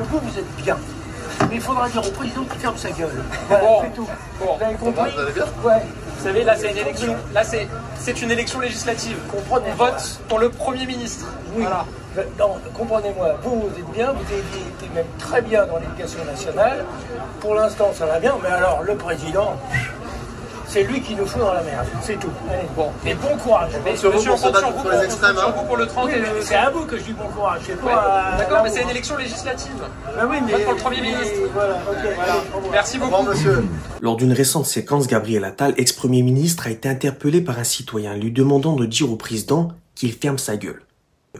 que vous êtes bien. Mais il faudra dire au président qu'il ferme sa gueule. Voilà, Bon, c'est tout. bon. Vous avez compris? Vous allez bien? Ouais. Vous savez, là, c'est une élection. Là, c'est une élection législative. Comprenez. On vote pour le Premier ministre. Oui. Voilà. Non, comprenez-moi, vous êtes bien, vous avez été même très bien dans l'éducation nationale. Pour l'instant, ça va bien, mais alors le président, c'est lui qui nous fout dans la merde. C'est tout. Allez, Bon. Et bon courage. Mais, Sur vous monsieur, on pour se compte sur battre vous contre les extrêmes, sur hein. vous pour le 30 Oui, et mais le... c'est à vous que je dis bon courage. C'est Ouais. pas D'accord, mais à c'est une vous. élection législative. Ben oui, mais Vote pour le Premier ministre. Voilà, ok. Voilà. Allez, au revoir. Merci Au revoir, beaucoup. monsieur. Lors d'une récente séquence, Gabriel Attal, ex-premier ministre, a été interpellé par un citoyen lui demandant de dire au président qu'il ferme sa gueule.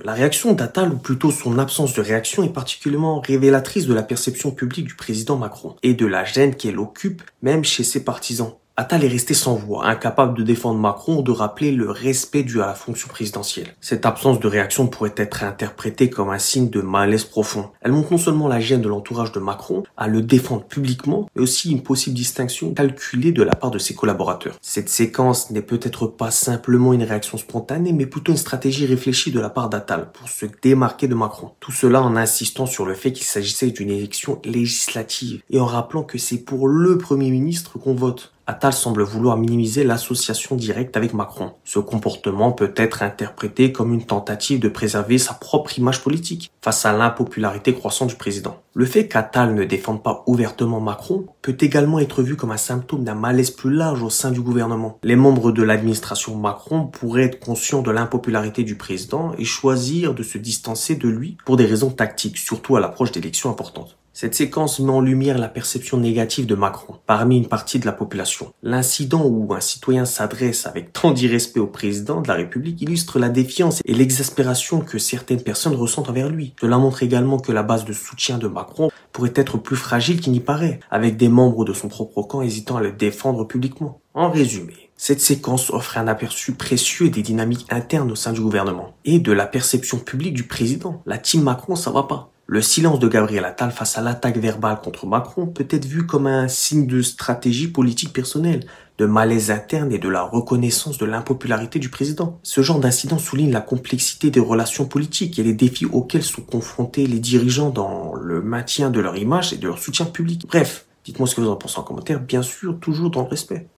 La réaction d'Attal, ou plutôt son absence de réaction, est particulièrement révélatrice de la perception publique du président Macron et de la gêne qu'elle occupe même chez ses partisans. Attal est resté sans voix, incapable de défendre Macron ou de rappeler le respect dû à la fonction présidentielle. Cette absence de réaction pourrait être interprétée comme un signe de malaise profond. Elle montre non seulement la gêne de l'entourage de Macron à le défendre publiquement, mais aussi une possible distinction calculée de la part de ses collaborateurs. Cette séquence n'est peut-être pas simplement une réaction spontanée, mais plutôt une stratégie réfléchie de la part d'Attal pour se démarquer de Macron. Tout cela en insistant sur le fait qu'il s'agissait d'une élection législative et en rappelant que c'est pour le Premier ministre qu'on vote. Attal semble vouloir minimiser l'association directe avec Macron. Ce comportement peut être interprété comme une tentative de préserver sa propre image politique face à l'impopularité croissante du président. Le fait qu'Attal ne défende pas ouvertement Macron peut également être vu comme un symptôme d'un malaise plus large au sein du gouvernement. Les membres de l'administration Macron pourraient être conscients de l'impopularité du président et choisir de se distancer de lui pour des raisons tactiques, surtout à l'approche d'élections importantes. Cette séquence met en lumière la perception négative de Macron parmi une partie de la population. L'incident où un citoyen s'adresse avec tant d'irrespect au président de la République illustre la défiance et l'exaspération que certaines personnes ressentent envers lui. Cela montre également que la base de soutien de Macron pourrait être plus fragile qu'il n'y paraît, avec des membres de son propre camp hésitant à le défendre publiquement. En résumé, cette séquence offre un aperçu précieux des dynamiques internes au sein du gouvernement et de la perception publique du président. La team Macron, ça va pas. Le silence de Gabriel Attal face à l'attaque verbale contre Macron peut être vu comme un signe de stratégie politique personnelle, de malaise interne et de la reconnaissance de l'impopularité du président. Ce genre d'incident souligne la complexité des relations politiques et les défis auxquels sont confrontés les dirigeants dans le maintien de leur image et de leur soutien public. Bref, dites-moi ce que vous en pensez en commentaire, bien sûr, toujours dans le respect.